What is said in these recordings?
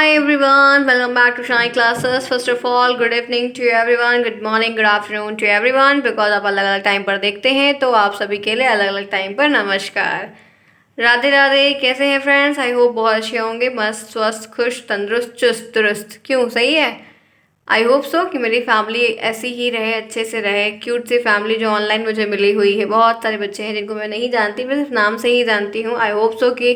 Hi everyone, welcome back to Shine Classes. First of all, good evening to everyone, good morning, good afternoon to everyone. Because आप अलग अलग time पर देखते हैं तो आप सभी के लिए अलग अलग टाइम पर नमस्कार। राधे राधे। कैसे हैं फ्रेंड्स? आई होप बहुत अच्छे होंगे, मस्त स्वस्थ खुश तंदुरुस्त चुस्त दुरुस्त। क्यों, सही है? आई होप सो कि मेरी फैमिली ऐसी ही रहे, अच्छे से रहे। क्यूट सी फैमिली जो ऑनलाइन मुझे मिली हुई है। बहुत सारे बच्चे हैं जिनको मैं नहीं जानती, मैं सिर्फ नाम से ही जानती हूँ। आई होप सो कि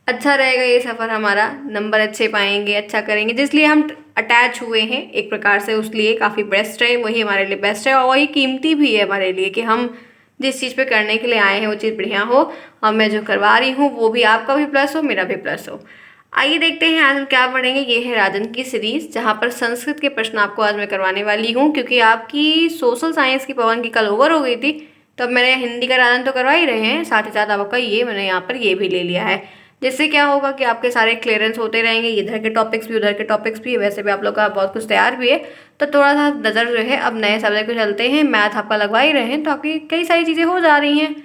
अच्छा रहेगा ये सफ़र हमारा, नंबर अच्छे पाएंगे, अच्छा करेंगे। जिसलिए हम अटैच हुए हैं एक प्रकार से, उस लिए काफ़ी बेस्ट है, वही हमारे लिए बेस्ट है और वही कीमती भी है हमारे लिए कि हम जिस चीज़ पे करने के लिए आए हैं वो चीज़ बढ़िया हो और मैं जो करवा रही हूँ वो भी आपका भी प्लस हो, मेरा भी प्लस हो। आइए देखते हैं आज हम क्या पढ़ेंगे। ये है राजन की सीरीज, जहाँ पर संस्कृत के प्रश्न आपको आज मैं करवाने वाली हूँ, क्योंकि आपकी सोशल साइंस की पवन की कल ओवर हो गई थी। तो अब मैंने हिंदी का राजन तो करवा ही रहे हैं, साथ ही साथ आपका ये मैंने यहाँ पर ये भी ले लिया है, जिससे क्या होगा कि आपके सारे क्लियरेंस होते रहेंगे। इधर के टॉपिक्स भी उधर के टॉपिक्स भी, वैसे भी आप लोग का बहुत कुछ तैयार भी है। तो थोड़ा सा नज़र जो है अब नए सब्जेक्ट पे चलते हैं। मैथ आपका लगवा ही रहे हैं तो आपकी कई सारी चीज़ें हो जा रही हैं,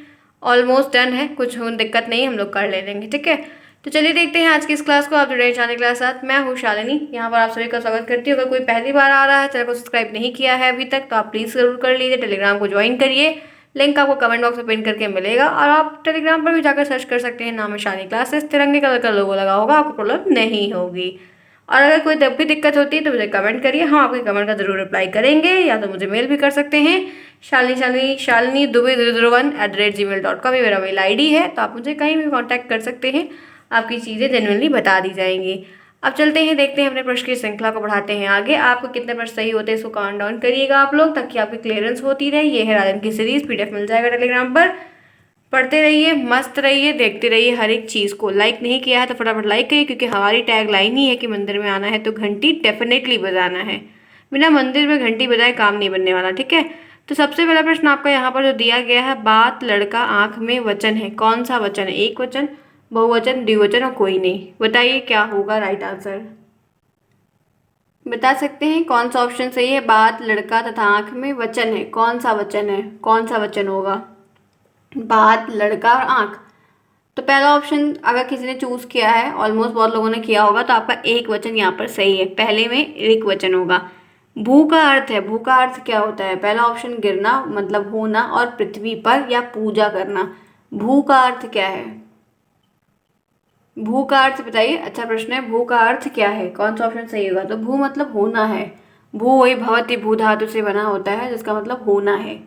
ऑलमोस्ट डन है, कुछ दिक्कत नहीं, हम लोग कर ले लेंगे। ठीक है, तो चलिए देखते हैं आज की इस क्लास को। आप जुड़े जाने क्लास साथ, मैं हूँ शालिनी, यहाँ पर आप सभी का स्वागत करती हूँ। अगर कोई पहली बार आ रहा है, चैनल को सब्सक्राइब नहीं किया है अभी तक, तो आप प्लीज़ जरूर कर लीजिए। टेलीग्राम को ज्वाइन करिए, लिंक आपको कमेंट बॉक्स में पिन करके मिलेगा, और आप टेलीग्राम पर भी जाकर सर्च कर सकते हैं, नाम है शानी क्लासेस। तिरंगे कलर का लोगो लगा होगा, आपको प्रॉब्लम नहीं होगी। और अगर कोई तब भी दिक्कत होती है तो मुझे कमेंट करिए, हम आपके कमेंट का जरूर रिप्लाई करेंगे, या तो मुझे मेल भी कर सकते हैं। शालिनी दुबे 001@gmail.com ये मेरा मेल ID है, तो आप मुझे कहीं भी कॉन्टैक्ट कर सकते हैं, आपकी चीज़ें जेन्युइनली बता दी जाएंगी। अब चलते हैं, देखते हैं अपने प्रश्न की श्रृंखला को बढ़ाते हैं आगे। आपको कितने प्रश्न सही होते हैं इसको काउंट डाउन करिएगा आप लोग, ताकि आपकी क्लियरेंस होती रहे। ये है राजन की सीरीज, PDF मिल जाएगा टेलीग्राम पर। पढ़ते रहिए, मस्त रहिए, देखते रहिए हर एक चीज़ को। लाइक नहीं किया है तो फटाफट लाइक करिए, क्योंकि हमारी टैग लाइन ही है कि मंदिर में आना है तो घंटी डेफिनेटली बजाना है। बिना मंदिर में घंटी बजाए काम नहीं बनने वाला। ठीक है, तो सबसे पहला प्रश्न आपका यहाँ पर जो दिया गया है, बात लड़का आंख में वचन है, कौन सा वचन है? एक वचन, बहुवचन, द्विवचन और कोई नहीं। बताइए क्या होगा राइट आंसर। बता सकते हैं कौन सा ऑप्शन सही है? बात लड़का तथा आंख में वचन है, कौन सा वचन है? कौन सा वचन होगा? बात लड़का और आंख। तो पहला ऑप्शन अगर किसी ने चूज किया है, ऑलमोस्ट बहुत लोगों ने किया होगा, तो आपका एक वचन यहाँ पर सही है, पहले में एक वचन होगा। भू का अर्थ है, भू का अर्थ क्या होता है? पहला ऑप्शन गिरना मतलब होना, और पृथ्वी पर या पूजा करना। भू का अर्थ क्या है? भू का अर्थ बताइए। अच्छा प्रश्न है, भू का अर्थ क्या है? कौन सा ऑप्शन सही होगा? तो भू मतलब होना है। भू वही भवति भू धातु से बना होता है, जिसका मतलब होना है।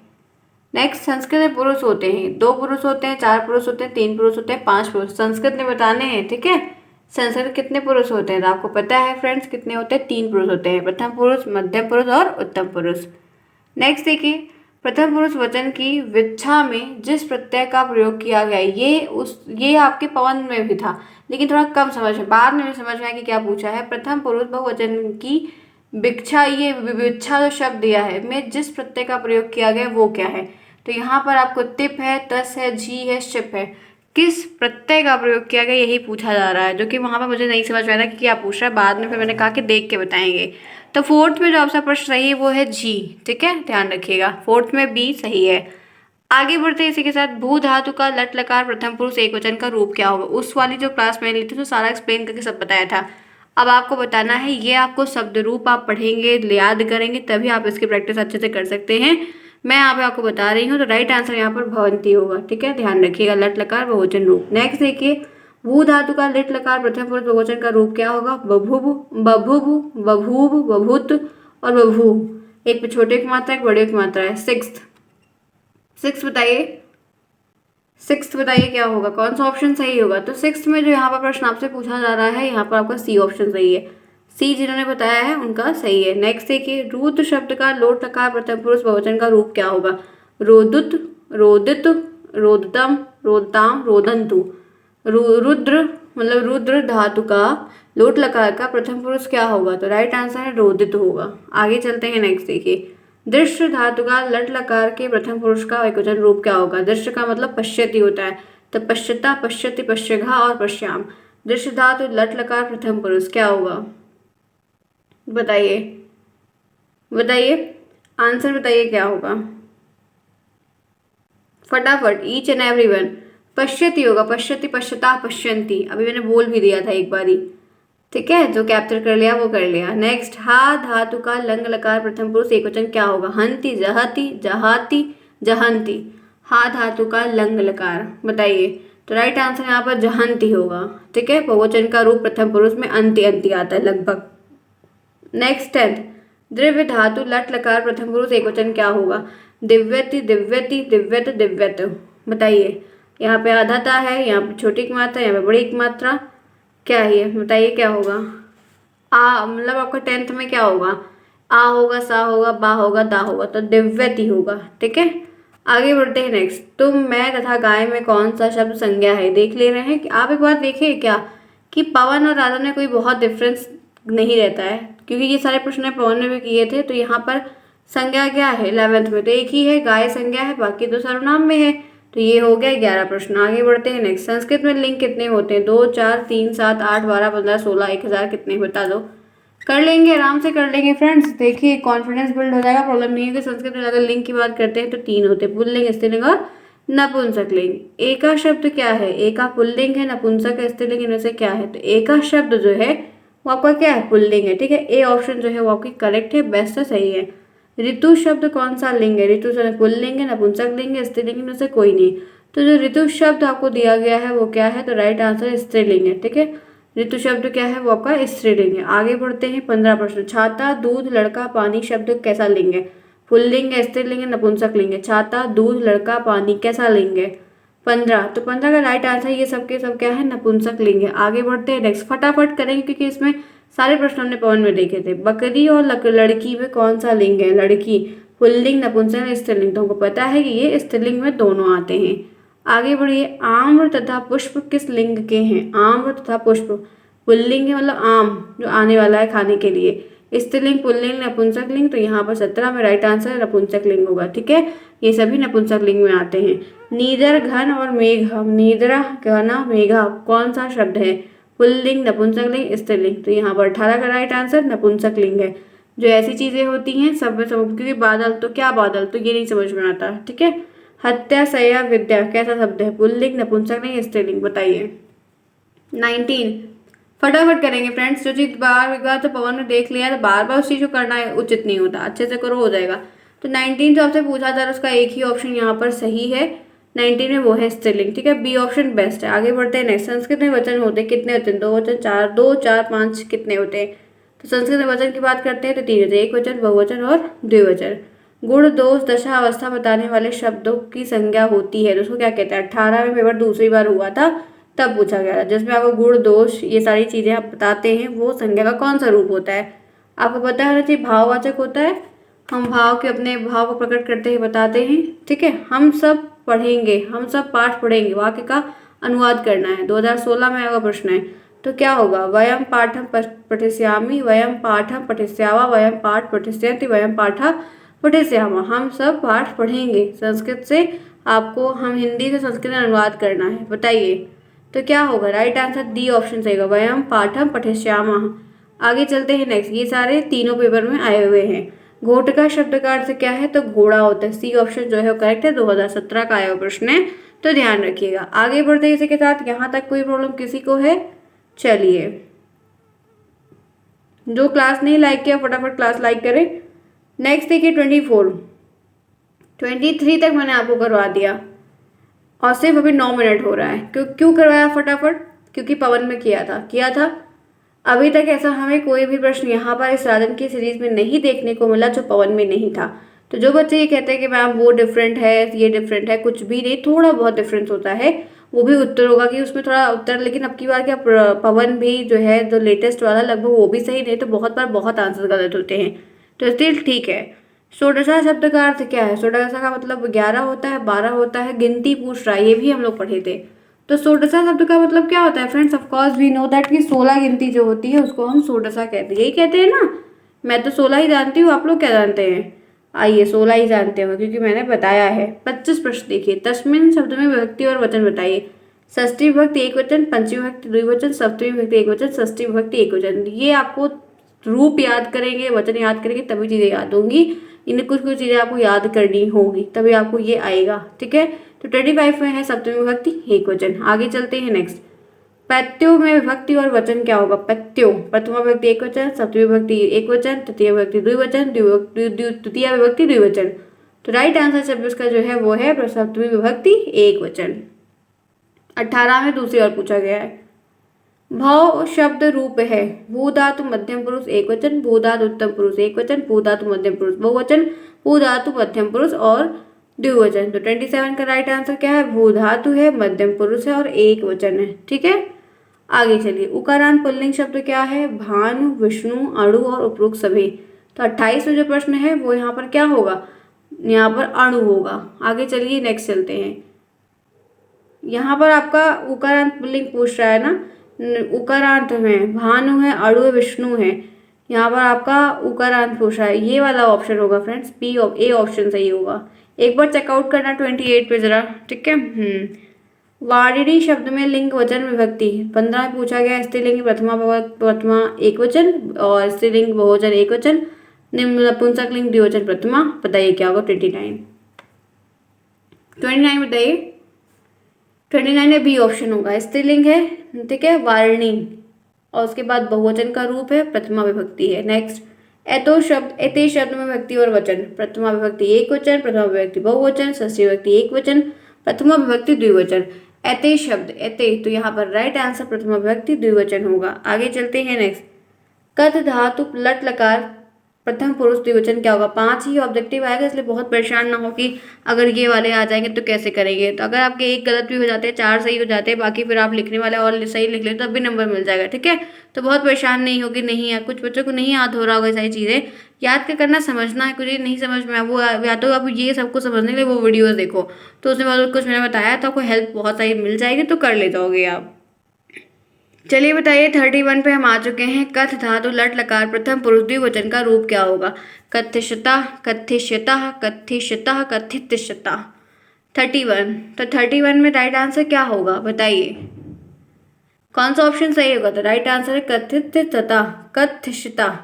नेक्स्ट, संस्कृत में पुरुष होते हैं, 2 पुरुष होते हैं, 4 पुरुष होते हैं, 3 पुरुष होते हैं, 5 पुरुष संस्कृत में बताने हैं। ठीक है, संस्कृत कितने पुरुष होते हैं तो आपको पता है फ्रेंड्स, कितने होते हैं? 3 पुरुष होते हैं, प्रथम पुरुष, मध्यम पुरुष और उत्तम पुरुष। नेक्स्ट देखिए, प्रथम पुरुष वचन की विच्छा में जिस प्रत्यय का प्रयोग किया गया, ये आपके पवन में भी था, लेकिन थोड़ा कम समझ में, बाद में समझ में आया कि क्या पूछा है। प्रथम पुरुष बहुवचन की विच्छा, ये विच्छा जो शब्द दिया है में जिस प्रत्यय का प्रयोग किया गया वो क्या है? तो यहाँ पर आपको तिप है, तस है, झी है, शिप है। किस प्रत्यय का प्रयोग किया गया यही पूछा जा रहा है, जो कि वहाँ पर मुझे नहीं समझ में आया था कि क्या पूछ रहा है। बाद में फिर मैंने कहा कि देख के बताएंगे। तो फोर्थ में जो आपका प्रश्न सही है वो है जी। ठीक है, ध्यान रखिएगा, फोर्थ में बी सही है। आगे बढ़ते हैं इसी के साथ, भू धातु का लट लकार प्रथम पुरुष एक वचन का रूप क्या होगा? उस वाली जो क्लास मैंने ली थी तो सारा एक्सप्लेन करके सब बताया था। अब आपको बताना है, ये आपको शब्द रूप आप पढ़ेंगे, याद करेंगे, तभी आप इसकी प्रैक्टिस अच्छे से कर सकते हैं। मैं यहाँ पे आपको बता रही हूँ, तो राइट आंसर यहाँ पर भवंती होगा। ठीक है, ध्यान रखिएगा, लट लकार बहुवचन रूप। नेक्स्ट देखिए, भू धातु का लिट लकार प्रथम पुरुष बहुवचन का रूप क्या होगा? बभुभ, बभुभ, बभूव, बभूत और बभू। एक छोटे की मात्रा, एक बड़े की मात्रा है। सिक्स बताइए, सिक्स बताइए क्या होगा, कौन सा ऑप्शन सही होगा? तो सिक्स में जो यहाँ पर प्रश्न आपसे पूछा जा रहा है, यहाँ पर आपका सी ऑप्शन सही है। सी जिन्होंने बताया है उनका सही है। नेक्स्ट देखिए, रुद्र शब्द का लोट लकार प्रथम पुरुष बहुवचन का रूप क्या होगा? रोदुत, रोदित, रोदतम, रोदताम, रोदंतु। रुद्र मतलब रुद्र धातु का लोट लकार का प्रथम पुरुष क्या होगा? तो राइट आंसर है रोदित होगा। आगे चलते हैं, नेक्स्ट देखिए, दृश्य धातु का लट लकार के प्रथम पुरुष का एकवचन रूप क्या होगा? दृश्य का मतलब पश्यति होता है, तो पश्यता, पश्यति, पश्यघा और पश्याम। दृश्य धातु लट लकार प्रथम पुरुष क्या होगा? बताइए, बताइए, आंसर बताइए क्या होगा फटाफट, ईच एंड एवरीवन। पश्यति होगा, पश्यति, पश्यता, पश्यंती, अभी मैंने बोल भी दिया था एक बारी। ठीक है, जो कैप्चर कर लिया वो कर लिया। नेक्स्ट, हा धातु का लंग लकार प्रथम पुरुष एकवचन क्या होगा? हंति, जहति, जहाती, जहंती। हा धातु का लंग लकार बताइए। तो राइट आंसर यहाँ पर जहंती होगा। ठीक है, बहुवचन का रूप प्रथम पुरुष में अंति अंति आता है लगभग। नेक्स्ट 10th, द्रव्य धातु लट लकार प्रथम पुरुष एकवचन क्या होगा? दिव्यति, दिव्यति, दिव्यत, दिव्यत। बताइए, यहाँ पे आधाता है, यहाँ पे छोटी की मात्रा, यहाँ पे बड़ी की मात्रा, क्या है ये बताइए क्या होगा? आ मतलब आपका 10th में क्या होगा? आ होगा, सा होगा, बा होगा, दा होगा, तो दिव्यति होगा। ठीक है, आगे बढ़ते हैं। नेक्स्ट, तुम, मैं तथा गाय में कौन सा शब्द संज्ञा है? देख ले रहे हैं कि आप एक बात देखिए क्या कि पवन और राधा में कोई बहुत डिफरेंस नहीं रहता है, क्योंकि ये सारे प्रश्न पवन ने भी किए थे। तो यहाँ पर संज्ञा क्या है 11th में? तो एक ही है, गाय संज्ञा है, बाकी तो सर्वनाम में है। तो ये हो गया 11 प्रश्न। आगे बढ़ते हैं। नेक्स्ट, संस्कृत में लिंग कितने होते हैं? 2, 4, 3, 7, 8, 12, 15, 16, 1000 कितने बता दो। कर लेंगे, आराम से कर लेंगे फ्रेंड्स। देखिए कॉन्फिडेंस बिल्ड हो जाएगा। प्रॉब्लम नहीं है कि संस्कृत में अगर लिंग की बात करते हैं तो 3 होते हैं, पुल्लिंग, स्त्रीलिंग और नपुंसकलिंग। एका शब्द क्या है? एका पुल्लिंग है, नपुंसक स्त्रीलिंग, इनमें से क्या है? तो एका शब्द जो है वो आपका क्या है? पुल्लिंग है। ठीक है, ए ऑप्शन जो है वो आपकी करेक्ट है, बेस्ट है, सही है। ऋतु शब्द कौन सा लिंग है? ऋतु शब्द पुल्लिंग है, नपुंसक लिंग है, स्त्रीलिंग में से कोई नहीं। तो जो ऋतु शब्द आपको दिया गया है वो क्या है? तो राइट आंसर स्त्रीलिंग है। ठीक है, ऋतु शब्द क्या है? वो आपका स्त्रीलिंग है। आगे बढ़ते हैं। 15 प्रश्न, छाता, दूध, लड़का, पानी शब्द कैसा लिंग है? पुल्लिंग है, स्त्रीलिंग है, नपुंसक लिंग है? छाता, दूध, लड़का, पानी कैसा लिंग है? 15। तो 15 का राइट आंसर ये सब के सब क्या है? नपुंसक लिंग है। आगे बढ़ते हैं। नेक्स्ट, फटाफट करेंगे क्योंकि इसमें सारे प्रश्न हमने पवन में देखे थे। बकरी और लड़की में कौन सा लिंग है? लड़की पुल्लिंग, नपुंसक, स्त्रीलिंग। तो हमको पता है कि ये स्त्रीलिंग में दोनों आते हैं। आगे बढ़िए। आम्र तथा पुष्प किस लिंग के हैं? आम्र तथा पुष्प पुल्लिंग है, मतलब आम जो आने वाला है खाने के लिए। स्त्रीलिंग, पुल्लिंग, नपुंसक लिंग। तो यहाँ पर 17 में राइट आंसर नपुंसक लिंग होगा। ठीक है, ये सभी नपुंसक लिंग में आते हैं। नीदर, घन और मेघ। नीदरा, घना, मेघा कौन सा शब्द है? पुल्लिंग, नपुंसक लिंग, स्त्रीलिंग। तो यहाँ पर 18 का राइट आंसर नपुंसक लिंग है। जो ऐसी चीजें होती हैं सब में सब, क्योंकि बादल तो क्या बादल, तो ये नहीं समझ में आता। ठीक है, हत्या, सया, विद्या कैसा शब्द है? पुल्लिंग, नपुंसक लिंग, स्त्रीलिंग। बताइए। 19 फटाफट करेंगे फ्रेंड्स। जो चीज बार एक बार तो पवन ने देख लिया तो बार बार उस चीज को करना है उचित नहीं होता, अच्छे से करो हो जाएगा। तो 19 जो आपसे पूछा था उसका एक ही ऑप्शन यहाँ पर सही है 19 में, वो है स्त्रीलिंग। ठीक है, बी ऑप्शन बेस्ट है। आगे बढ़ते हैं। नेक्स्ट, संस्कृत में वचन होते हैं कितने होते हैं? 2 वचन, 4, 2, 4, 5 कितने होते हैं? तो संस्कृत में वचन की बात करते हैं तो 3 होते हैं, एक वचन, बहुवचन और द्विवचन। गुण, दोष, दशा, अवस्था बताने वाले शब्दों की संज्ञा होती है तो उसको क्या कहते हैं? 18 में पेपर दूसरी बार हुआ था तब पूछा गया था, जिसमें आपको गुण, दोष, ये सारी चीजें आप बताते हैं, वो संज्ञा का कौन सा रूप होता है? आपको पता होना चाहिए, भाववाचक होता है। हम भाव के अपने भाव को प्रकट करते हैं, बताते हैं। ठीक है, हम सब पढ़ेंगे, हम सब पाठ पढ़ेंगे, वाक्य का अनुवाद करना है। 2016 में आएगा प्रश्न है, तो क्या होगा? वयम पाठम पठिष्यामि, वयम पाठम पठिष्यावा, वयम पाठ पठिष्यन्ति, वयम पाठा पठिष्यामः। हम सब पाठ पढ़ेंगे संस्कृत से, आपको हम हिंदी से संस्कृत में अनुवाद करना है। बताइए, तो क्या होगा? राइट आंसर डी ऑप्शन सही होगा, वयम पाठम पठिष्यामः। आगे चलते हैं। नेक्स्ट, ये सारे तीनों पेपर में आए हुए हैं। घोटका शब्द का अर्थ क्या है? तो घोड़ा होता है। सी ऑप्शन जो है वो करेक्ट है, 2017 का आया हुआ प्रश्न है, तो ध्यान रखिएगा। आगे बढ़ते हैं इसी के साथ। यहाँ तक कोई प्रॉब्लम किसी को है? चलिए, जो क्लास नहीं लाइक किया फटाफट क्लास लाइक करें। नेक्स्ट देखिए 24, 23 तक मैंने आपको करवा दिया और सिर्फ अभी 9 मिनट हो रहा है। क्यों करवाया फटाफट? क्योंकि पवन में किया था। अभी तक ऐसा हमें कोई भी प्रश्न यहाँ पर इस राजन की सीरीज में नहीं देखने को मिला जो पवन में नहीं था। तो जो बच्चे ये कहते हैं कि मैम वो डिफरेंट है, ये डिफरेंट है, कुछ भी नहीं, थोड़ा बहुत डिफरेंस होता है। वो भी उत्तर होगा कि उसमें थोड़ा उत्तर, लेकिन अब की बार क्या पवन भी जो है जो लेटेस्ट वाला लगभग वो भी सही नहीं, तो बहुत बार बहुत आंसर गलत होते हैं, तो स्टिल ठीक है। षोडशा शब्द का अर्थ क्या है? षोडशा का मतलब 11 होता है, 12 होता है, गिनती पूछ रहा है, ये भी हम लोग पढ़े थे। तो षोडशा शब्द का मतलब क्या होता है friends? Of course we know that कि 16 गिनती जो होती है उसको हम षोडशा कहते हैं, यही कहते हैं ना। मैं तो 16 ही जानती हूँ, आप लोग क्या जानते हैं? आइए 16 ही जानते हो क्योंकि मैंने बताया है। 25 प्रश्न देखिए। तस्मिन शब्द में विभक्ति और वचन बताइए। षष्ठी विभक्ति एक वचन, पंचमी विभक्ति द्विवचन, सप्तमी विभक्ति एक वचन, षष्ठी विभक्ति एक वचन। ये आपको रूप याद करेंगे, वचन याद करेंगे तभी चीजें याद होंगी। इन्हें कुछ कुछ चीजें आपको याद करनी होगी तभी आपको ये आएगा। ठीक है, तो 25 में है सप्तमी विभक्ति एक वचन। आगे चलते हैं। नेक्स्ट, पत्यों में विभक्ति और वचन क्या होगा? पत्यों, प्रथमा विभक्ति एक वचन, सप्तमी विभक्ति एक वचन, तृतीय विभक्ति द्विवचन, तृतीय विभक्ति द्विवचन। तो राइट आंसर 26 का जो है वो है सप्तमी विभक्ति एक वचन। 18 में दूसरी ओर पूछा गया है। भव शब्द रूप है भू धातु मध्यम पुरुष एक वचन, भू धातु उत्तम पुरुष एक वचन, भू धातु मध्यम पुरुष बहुवचन, भू धातु मध्यम पुरुष और द्विवचन। तो 27 का राइट आंसर क्या है? भू धातु है, मध्यम पुरुष है और एक वचन है। ठीक है, आगे चलिए। उकारांत पुल्लिंग शब्द क्या है? भानु, विष्णु, अणु और उपरोक्त सभी। तो 28 में जो प्रश्न है वो यहाँ पर क्या होगा? यहाँ पर अणु होगा। आगे चलिए, नेक्स्ट चलते हैं। यहाँ पर आपका उकारांत पुल्लिंग पूछ रहा है ना, उकारांत में भानु है, अणु है, विष्णु है। यहाँ पर आपका उकारांत पूछ रहा है, ये वाला ऑप्शन होगा फ्रेंड्स, ए ऑप्शन सही होगा। एक बार चेकआउट करना 28 पे जरा। ठीक है। वाणिनी शब्द में लिंग वचन विभक्ति 15 में पूछा गया। स्त्रीलिंग प्रथमा एक वचन और स्त्रीलिंग बहुवचन एक वचन, नपुंसकलिंग द्विवचन प्रथमा। बताइए क्या होगा? 29 बताइए। 29 में बी ऑप्शन होगा, स्त्रीलिंग है। ठीक है, वारिणी और उसके बाद बहुवचन का रूप है, प्रथमा विभक्ति है। नेक्स्ट, एते शब्द में विभक्ति और वचन। प्रथमा विभक्ति एक वचन, प्रथमा विभक्ति बहुवचन, षष्ठी विभक्ति एक वचन, प्रथमा विभक्ति द्विवचन। एते शब्द, एते, तो यहाँ पर राइट आंसर प्रथमा विभक्ति द्विवचन होगा। आगे चलते हैं। नेक्स्ट, कथ धातु लट लकार प्रथम पुरुष द्विवचन क्या होगा? 5 ही ऑब्जेक्टिव आएगा, इसलिए बहुत परेशान ना हो कि अगर ये वाले आ जाएंगे तो कैसे करेंगे। तो अगर आपके एक गलत भी हो जाते हैं, 4 सही हो जाते हैं, बाकी फिर आप लिखने वाले और सही लिख लेते तब भी नंबर मिल जाएगा। ठीक है, तो बहुत परेशान नहीं होगी। नहीं है, कुछ बच्चों को नहीं याद हो रहा होगा सारी चीज़ें, याद क्या करना, समझना है। कुछ नहीं समझ में वो या तो आप ये सबको समझने के लिए वो वीडियोज़ देखो, तो उसमें बहुत कुछ मैंने बताया तो आपको हेल्प बहुत सारी मिल जाएगी, तो कर ले जाओगे आप। चलिए बताइए, 31 पे हम आ चुके हैं। कथ धातु लट लकार प्रथम पुरुष द्विवचन का रूप क्या होगा? कथिष्यता, कथिष्यतः, कथिष्यतः, कथितश्यतः। 31, तो 31 में राइट आंसर क्या होगा? बताइए कौन सा ऑप्शन सही होगा? तो राइट आंसर है कथितश्यतः, कथिष्यतः।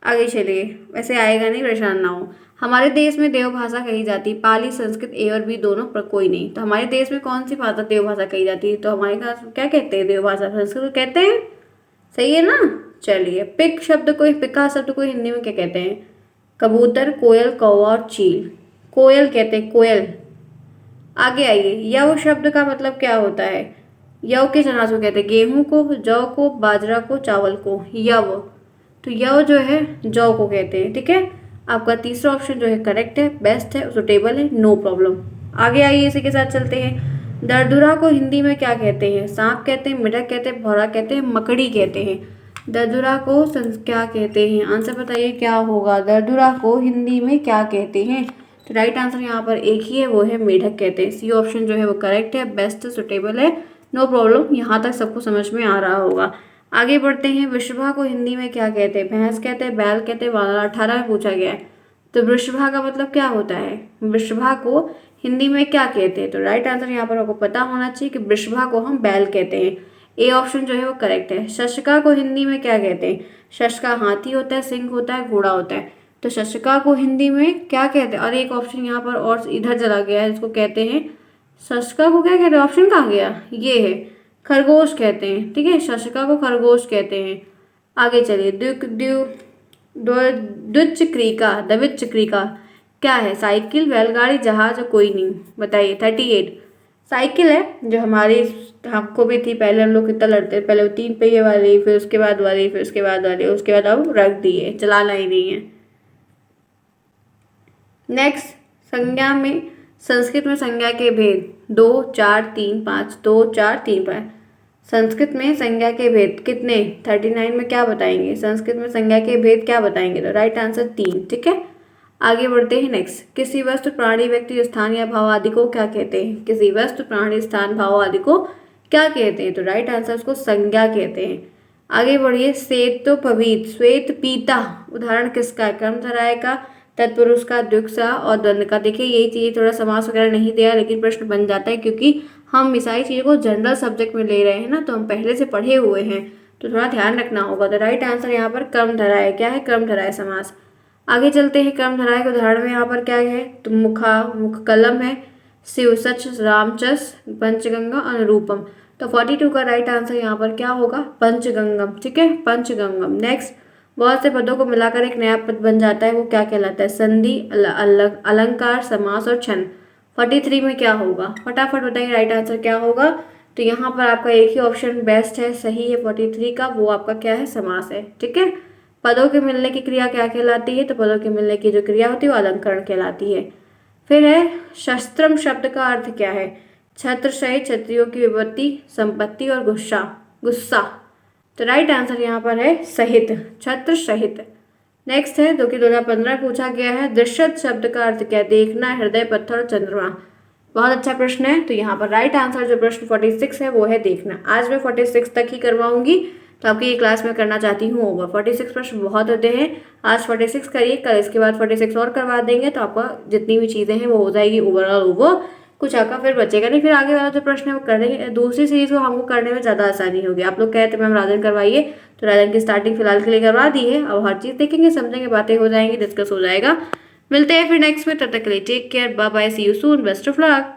आगे चलिए, वैसे आएगा नहीं, परेशान ना हो। हमारे देश में देवभाषा कही जाती है, पाली, संस्कृत, ए और बी दोनों पर कोई नहीं। तो हमारे देश में कौन सी भाषा देवभाषा कही जाती है? तो हमारे पास क्या कहते हैं? देवभाषा संस्कृत कहते हैं। सही है ना? चलिए, पिक शब्द को, पिका शब्द को हिंदी में क्या कहते हैं? कबूतर, कोयल, कौवा और चील। कोयल कहते हैं, कोयल। आगे आइए, यव शब्द का मतलब क्या होता है? यव किस अनाज को कहते हैं? गेहूं को, जौ को, बाजरा को, चावल को। यव, तो यव जो है जौ को कहते हैं। ठीक है, आपका तीसरा ऑप्शन जो है करेक्ट है, बेस्ट है, सुटेबल है, नो प्रॉब्लम। आगे आइए, इसी के साथ चलते हैं। दरदुरा को हिंदी में क्या कहते हैं? सांप कहते हैं, मेढक कहते हैं, भौरा कहते हैं, मकड़ी कहते हैं। दरदुरा को क्या कहते हैं? आंसर बताइए क्या होगा? दरदुरा को हिंदी में क्या कहते हैं? तो राइट आंसर यहाँ पर एक ही है, वो है मेढक कहते हैं। सी ऑप्शन जो है वो करेक्ट है, बेस्ट, सुटेबल है, नो प्रॉब्लम। यहाँ तक सबको समझ में आ रहा होगा। आगे बढ़ते हैं। वृषभा को हिंदी में क्या कहते हैं? भैंस कहते हैं, बैल कहते हैं, वानर। 18 में पूछा गया है। तो वृषभा का मतलब क्या होता है? वृषभा को हिंदी में क्या कहते हैं? तो राइट आंसर यहाँ पर आपको पता होना चाहिए कि वृषभा को हम बैल कहते हैं। ए ऑप्शन जो है वो करेक्ट है। शशका को हिंदी में क्या कहते हैं? शशका हाथी होता है, सिंह होता है, घोड़ा होता है। तो शशका को हिंदी में क्या कहते हैं? और एक ऑप्शन यहाँ पर और इधर चला गया है, इसको कहते हैं, शशका को क्या कहते हैं? ऑप्शन कहाँ गया? ये है, खरगोश कहते हैं। ठीक है, शशका को खरगोश कहते हैं। आगे चलिए, द्विचक्रिका क्या है? साइकिल, बैलगाड़ी, जहाज और कोई नहीं। बताइए। 38, साइकिल है, जो हमारी हमको भी थी पहले। हम लोग कितना लड़ते थे, पहले 3 पहिए वाली, फिर उसके बाद वाली, फिर उसके बाद वाली, उसके बाद अब रख दिए, चलाना ही नहीं है। नेक्स्ट, संज्ञा में, संस्कृत में संज्ञा के भेद 2, 4, 3, 5। 2, 4, 3, 5। संस्कृत में संज्ञा के भेद कितने? 39 में क्या बताएंगे? संस्कृत में संज्ञा के भेद क्या बताएंगे? तो राइट आंसर 3। ठीक है, आगे बढ़ते हैं। नेक्स्ट, किसी वस्तु, प्राणी, व्यक्ति, स्थान या भाव आदि को क्या कहते हैं? किसी वस्तु, प्राणी, स्थान, भाव आदि को क्या कहते हैं? तो राइट आंसर उसको संज्ञा कहते हैं। आगे बढ़िए। श्वेतोपवीत, श्वेत पीता उदाहरण किसका है? कर्मधारय का, तत्पुरुष का, द्विग का और द्वंद्व का। देखिए, यही चीज़ थोड़ा समास वगैरह नहीं दिया, लेकिन प्रश्न बन जाता है क्योंकि हम इस सारी चीज़ों को जनरल सब्जेक्ट में ले रहे हैं ना, तो हम पहले से पढ़े हुए हैं, तो थोड़ा ध्यान रखना होगा। तो राइट आंसर यहाँ पर कर्मधारय क्या है? कर्मधारय समास। आगे चलते हैं। कर्मधारय के उदाहरण में यहाँ पर क्या है? तो मुख कलम है, शिव, सच, रामचस, पंचगंगा, अनुरूपम। तो 42 का राइट आंसर यहाँ पर क्या होगा, पंचगंगम। ठीक है, पंचगंगम। नेक्स्ट, बहुत से पदों को मिलाकर एक नया पद बन जाता है, वो क्या कहलाता है, संधि, अलंकार, समास और छंद। 43 में क्या होगा, फटाफट बताइए राइट आंसर क्या होगा। तो यहाँ पर आपका एक ही ऑप्शन बेस्ट है, सही है 43 का, वो आपका क्या है, समास है। ठीक है, पदों के मिलने की क्रिया क्या कहलाती है, तो पदों के मिलने की जो क्रिया होती है वो अलंकरण कहलाती है। फिर है शस्त्रम शब्द का अर्थ क्या है, छत्र सहित, क्षत्रियों की विपत्ति, संपत्ति और गुस्सा। गुस्सा, तो राइट आंसर यहाँ पर है सहित, छत्र सहित। नेक्स्ट है जो कि 2015 पूछा गया है, दृश्यत शब्द का अर्थ क्या है, देखना, हृदय, पत्थर और चंद्रमा। बहुत अच्छा प्रश्न है। तो यहाँ पर राइट आंसर जो प्रश्न 46 है वो है देखना। आज मैं 46 तक ही करवाऊंगी, तो आपकी ये क्लास में करना चाहती हूँ ओवर। 46 प्रश्न बहुत होते हैं, आज 46 करिए, कल इसके बाद 46 और करवा देंगे, तो आपका जितनी भी चीज़ें हैं वो हो जाएगी ओवरऑल ओवर, कुछ आपका फिर बचेगा नहीं। फिर आगे वाला जो प्रश्न है वो कर देंगे। दूसरी सीरीज को हमको करने में ज़्यादा आसानी होगी। आप लोग कहते हैं मैम राजन करवाइए, तो राजन की स्टार्टिंग फिलहाल के लिए करवा दी है। अब हर चीज़ देखेंगे, समझेंगे, बातें हो जाएंगी, डिस्कस हो जाएगा। मिलते हैं फिर नेक्स्ट में, तब तक के लिए take care, bye bye, see you soon, best of luck.